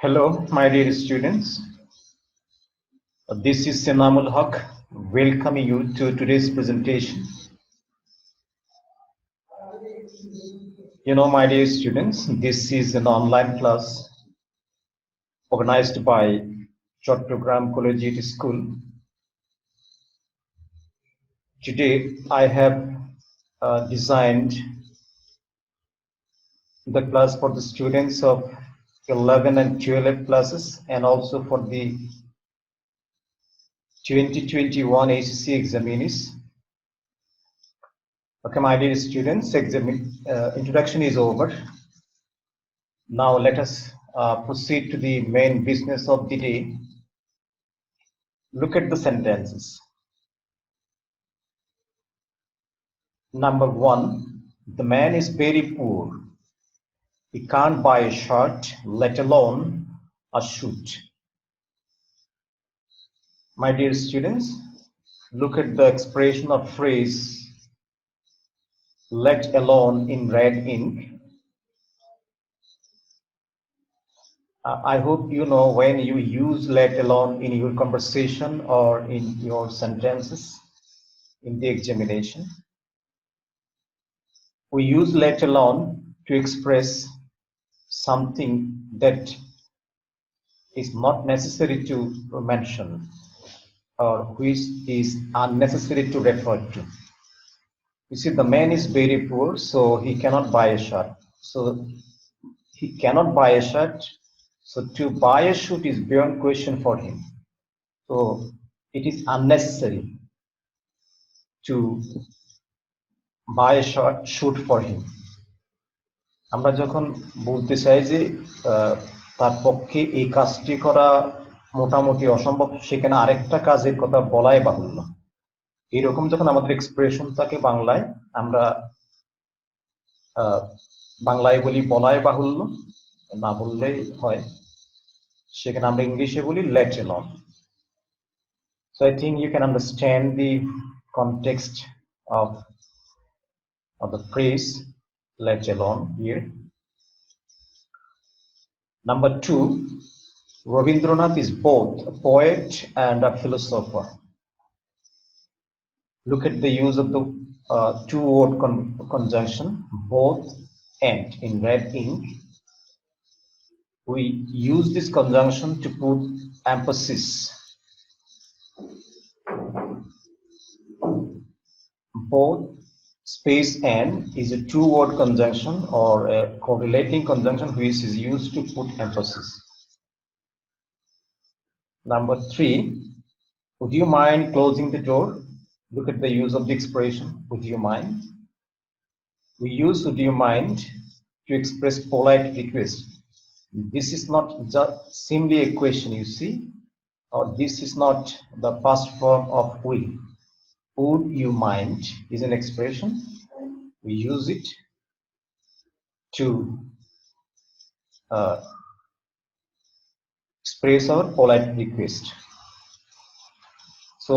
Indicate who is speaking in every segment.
Speaker 1: Hello, my dear students. This is Enamul Hoq, welcoming you to today's presentation. My dear students, this is an online class organized by Chattogram Collegiate School. Today, I have designed the class for the students of 11 and 12 classes and also for the 2021 HSC examinees. Okay, my dear students, introduction is over. Now let us proceed to the main business of the day. Look at the sentences. Number 1, the man is very poor. He can't buy a shirt, let alone a suit. My dear students, look at the expression of phrase let alone in red ink. I hope you know when you use let alone in your conversation or in your sentences in the examination. We use let alone to express something that is not necessary to mention or which is unnecessary to refer to. You see, the man is very poor, so he cannot buy a shirt. So he cannot buy a shirt. So to buy a suit is beyond question for him. So it is unnecessary to buy a suit for him. আমরা যখন বলতে চাই যে তার পক্ষে এই কাজটি করা মোটামুটি অসম্ভব, সেখানে আরেকটা কাজের কথা বলাই বাহুল্য। এরকম যখন আমাদের এক্সপ্রেশন থাকে বাংলায়, আমরা বাংলায় বলি বলাই বাহুল্য, না বললেই হয়, সেখানে আমরা ইংলিশে বলি let alone. So I think you can understand the context of the phrase let alone here. Number 2, Rabindranath is both a poet and a philosopher. Look at the use of the two-word conjunction, both and in red ink. We use this conjunction to put emphasis. Both space and is a two-word conjunction or a correlating conjunction which is used to put emphasis. Number 3, would you mind closing the door? Look at the use of the expression, would you mind? We use would you mind to express polite request. This is not just simply a question, you see, or this is not the past form of will. Would you mind is an expression. We use it to express our polite request. So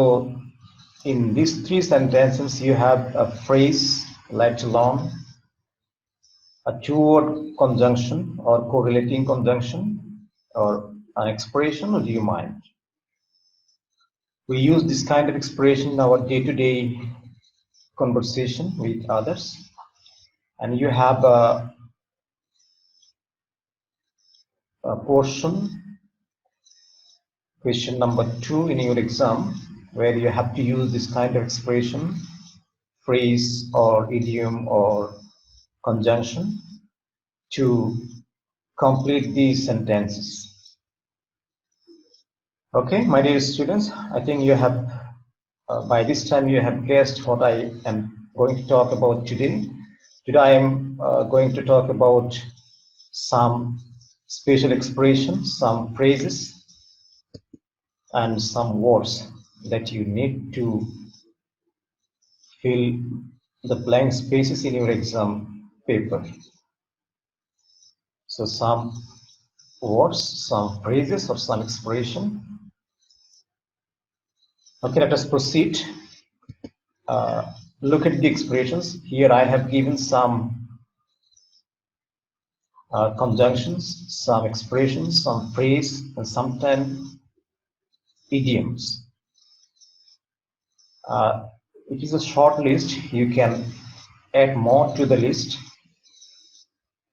Speaker 1: in these 3 sentences, you have a phrase let alone, a two-word conjunction or correlating conjunction, or an expression, would you mind? We use this kind of expression in our day-to-day conversation with others. And you have a portion, question number 2 in your exam, where you have to use this kind of expression, phrase or idiom or conjunction to complete these sentences. Okay, my dear students, I think you have by this time you have guessed what I am going to talk about today. Today I am going to talk about some special expressions, some phrases and some words that you need to fill the blank spaces in your exam paper. So some words, some phrases or some expression. Okay, let us proceed. Look at the expressions. Here I have given some conjunctions, some expressions, some phrase, and sometimes idioms. It is a short list. You can add more to the list.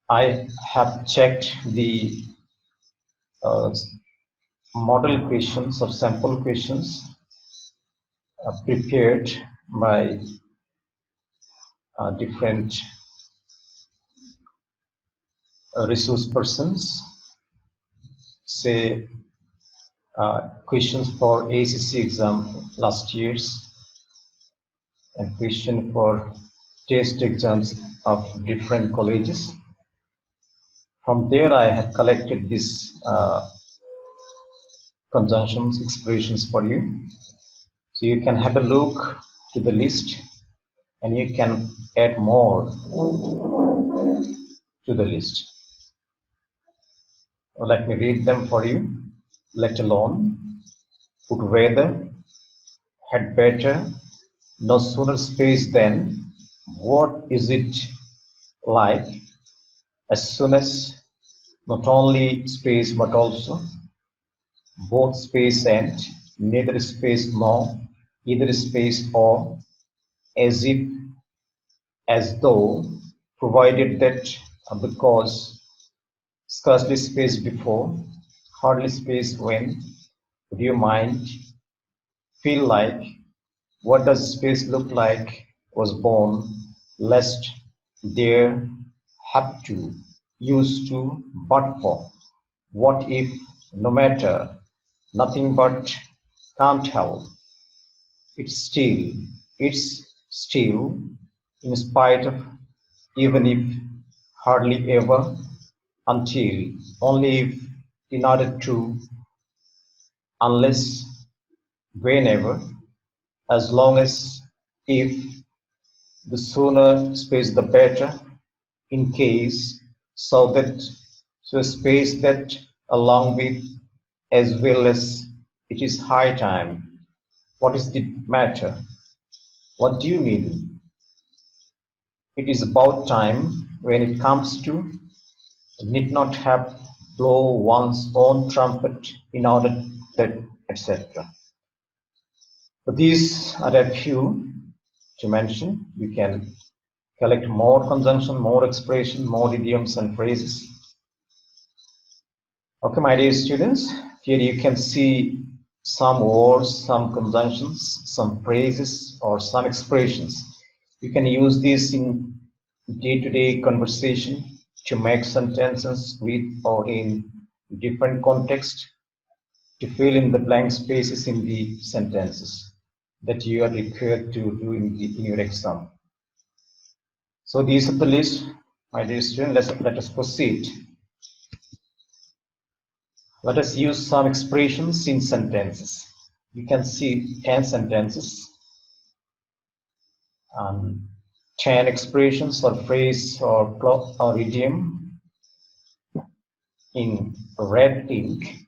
Speaker 1: I have checked the model questions or sample questions prepared by different resource persons, say questions for HSC exam last year's and question for test exams of different colleges. From there I have collected these conjunctions, expressions for you. So you can have a look to the list and you can add more to the list. Let me read them for you. Let alone, would rather, had better, no sooner space than, what is it like, as soon as, not only space but also, both space and, neither space nor, either space or, as if, as though, provided that, because, scarcely space before, hardly space when, would you mind, feel like, what does space look like, was born, lest there, have to, used to, but for, what if, no matter, nothing but, can't help, it's still, in spite of, even if, hardly ever, until, only if, in order to, unless, whenever, as long as, if, the sooner space the better, in case, so a space that, along with, as well as, it is high time. What is the matter? What do you mean? It is about time when it comes to, need not have blow one's own trumpet in order that, etc. So these are a few to mention. You can collect more conjunction, more expression, more idioms and phrases. Okay, my dear students, here you can see some words, some conjunctions, some phrases, or some expressions. You can use this in day-to-day conversation to make sentences with or in different context, to fill in the blank spaces in the sentences that you are required to do in your exam. So these are the list, my dear students. Let us proceed. Let us use some expressions in sentences. You can see 10 sentences, 10 expressions or phrase or idiom in red ink.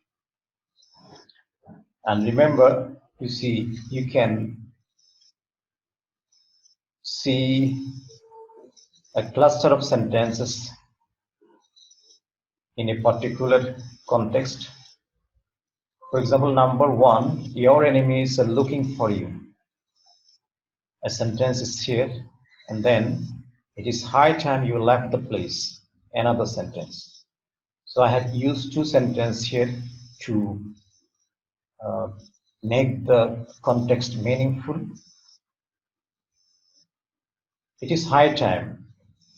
Speaker 1: And remember, you see, you can see a cluster of sentences in a particular context. For example, number 1, your enemies are looking for you. A sentence is here, and then it is high time you left the place. Another sentence. So I have used 2 sentences here to make the context meaningful. It is high time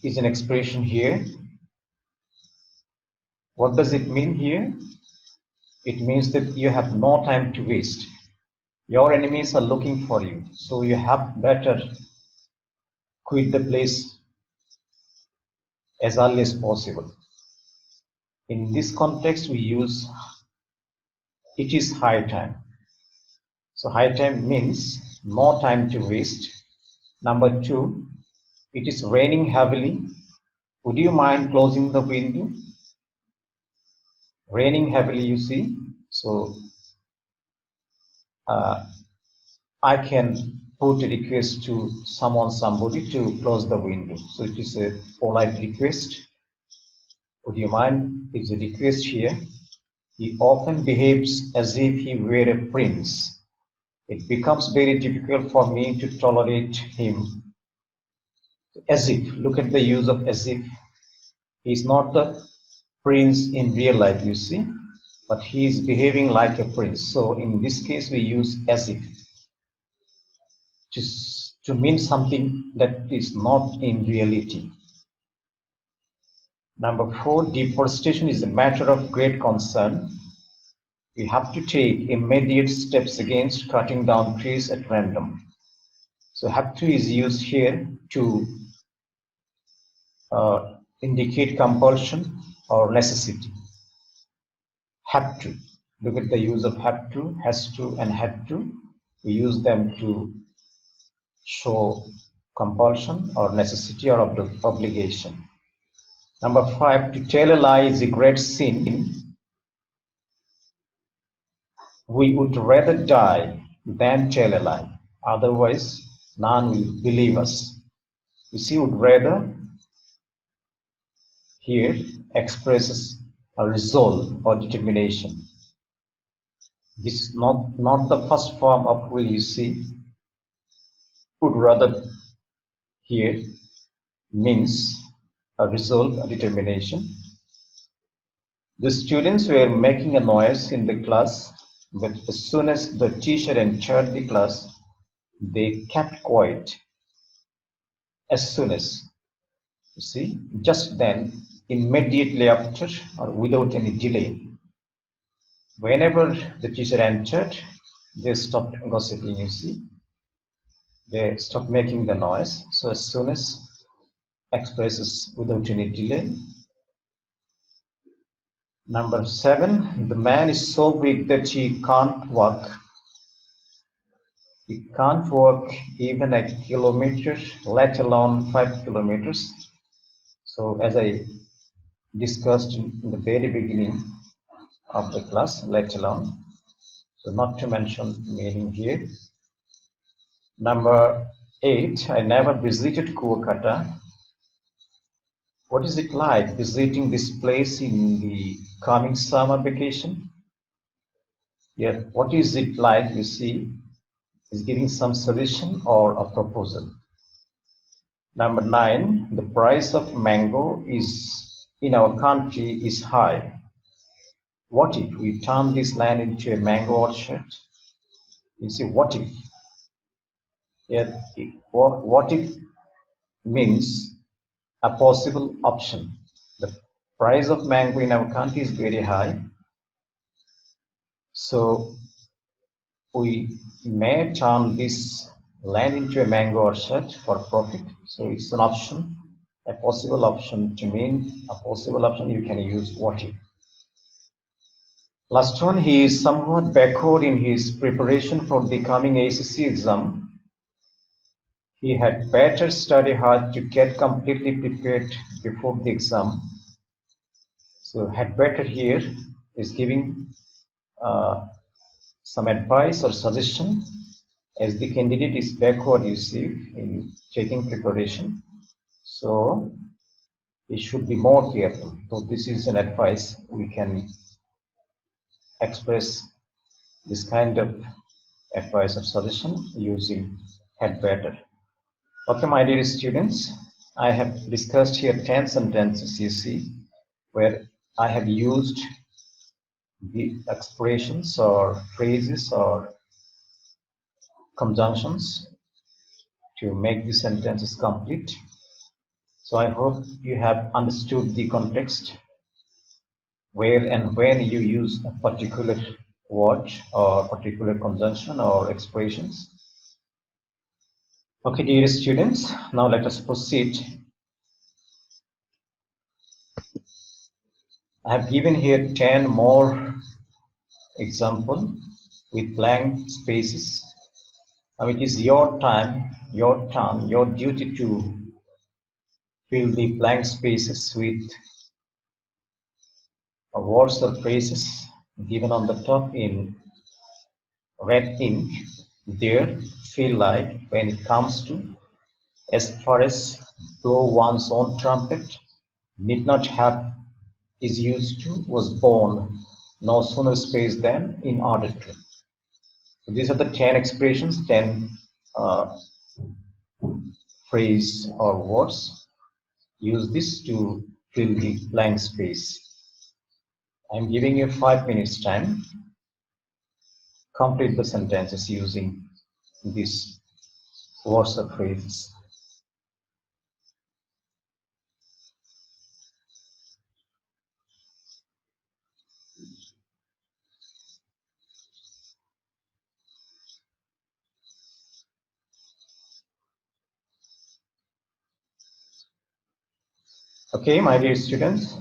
Speaker 1: is an expression here. What does it mean here? It means that you have no time to waste. Your enemies are looking for you, so you have better quit the place as early as possible. In this context, we use it is high time. So high time means no time to waste. Number 2, it is raining heavily. Would you mind closing the window? Raining heavily, you see. So I can put a request to somebody to close the window. So it is a polite request. Would you mind? Is a request here. He often behaves as if he were a prince. It becomes very difficult for me to tolerate him. As if, look at the use of as if. He's not the prince in real life, you see, but he is behaving like a prince. So in this case, we use as if to mean something that is not in reality. Number 4, deforestation is a matter of great concern. We have to take immediate steps against cutting down trees at random. So have to is used here to indicate compulsion or necessity. Have to. Look at the use of have to, has to, and had to. We use them to show compulsion or necessity or obligation. Number 5, to tell a lie is a great sin. We would rather die than tell a lie. Otherwise, none will believe us. You see, would rather here expresses a resolve or determination. This is not the first form of will, you see. Would rather here means a resolve, a determination. The students were making a noise in the class, but as soon as the teacher entered the class, they kept quiet. As soon as, you see, just then, immediately after, or without any delay. Whenever the teacher entered, they stopped gossiping, you see. They stopped making the noise. So as soon as expresses without any delay. Number 7, the man is so weak that he can't walk. He can't walk even a kilometer, let alone 5 kilometers. So as I discussed in the very beginning of the class, let alone. So not to mention meaning here. Number 8, I never visited Kuakata. What is it like visiting this place in the coming summer vacation? Yeah, what is it like, you see, is giving some suggestion or a proposal. Number 9, the price of mango is in our country is high. What if we turn this land into a mango orchard? You see, what if? Yeah, what if means a possible option. The price of mango in our country is very high. So we may turn this land into a mango orchard for profit. So it's an option, a possible option. To mean a possible option, you can use what if. Last one, he is somewhat backward in his preparation for the coming HSC exam. He had better study hard to get completely prepared before the exam. So had better here is giving some advice or suggestion as the candidate is backward, you see, in taking preparation. So he should be more careful. So this is an advice. We can express this kind of advice or suggestion using had better. Okay, my dear students, I have discussed here 10 sentences, you see, where I have used the expressions or phrases or conjunctions to make the sentences complete. So I hope you have understood the context, where and when you use a particular word or particular conjunction or expressions. Okay, dear students, now let us proceed. I have given here 10 more examples with blank spaces. Now it is your time, your turn, your duty to fill the blank spaces with words or phrases given on the top in red ink. There, feel like when it comes to as far as blow one's own trumpet, need not have is used to, was born, no sooner space than, in order to. So these are the 10 expressions, 10 phrase or words. Use this to fill the blank space. I'm giving you 5 minutes time. Complete the sentences using these words or phrases. Okay, my dear students,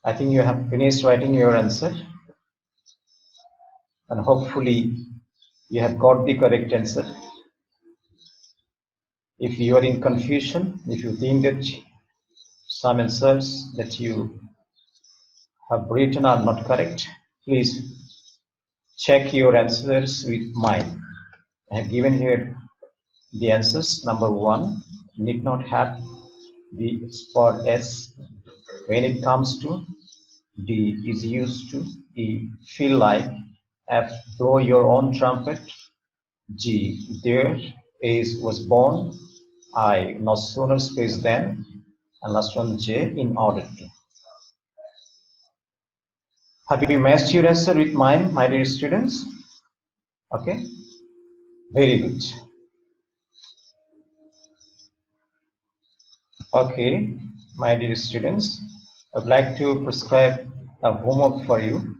Speaker 1: I think you have finished writing your answer, and hopefully you have got the correct answer. If you are in confusion, if you think that some answers that you have written are not correct, please check your answers with mine. I have given here the answers. Number 1, need not have the spot S. When it comes to, D is used to, E feel like, F blow your own trumpet, G there, is was born, I no sooner space than, and last one J in order to. Have you matched your answer with mine, my dear students? Okay, very good. Okay, my dear students, I'd like to prescribe a homework for you.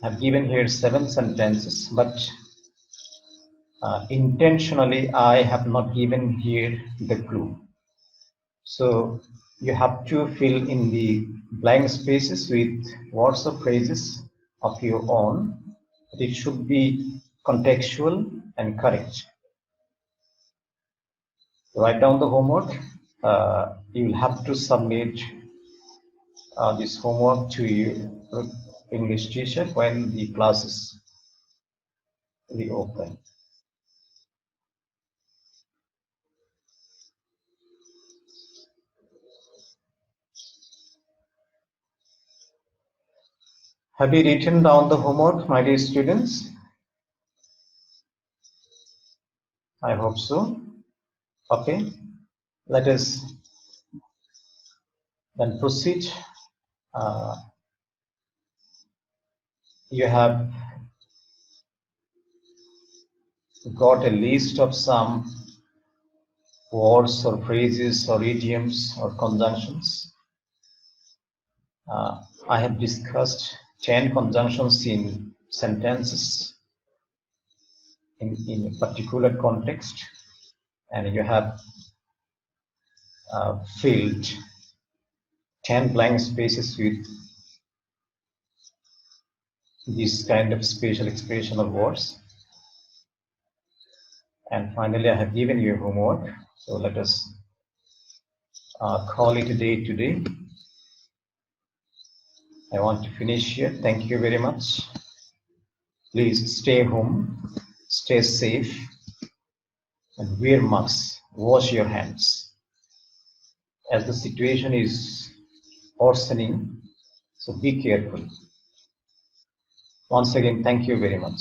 Speaker 1: I've given here 7 sentences, but intentionally I have not given here the clue. So you have to fill in the blank spaces with words or phrases of your own. It should be contextual and correct. Write down the homework. You will have to submit this homework to your English teacher when the classes reopen. Have you written down the homework, my dear students? I hope so. Okay, let us then proceed. You have got a list of some words or phrases or idioms or conjunctions. I have discussed 10 conjunctions in sentences in a particular context, and you have filled 10 blank spaces with this kind of spatial expression of words. And finally, I have given you homework. So let us call it a day today. I want to finish here. Thank you very much. Please stay home, stay safe, and wear masks. Wash your hands. As the situation is worsening, so be careful. Once again, thank you very much.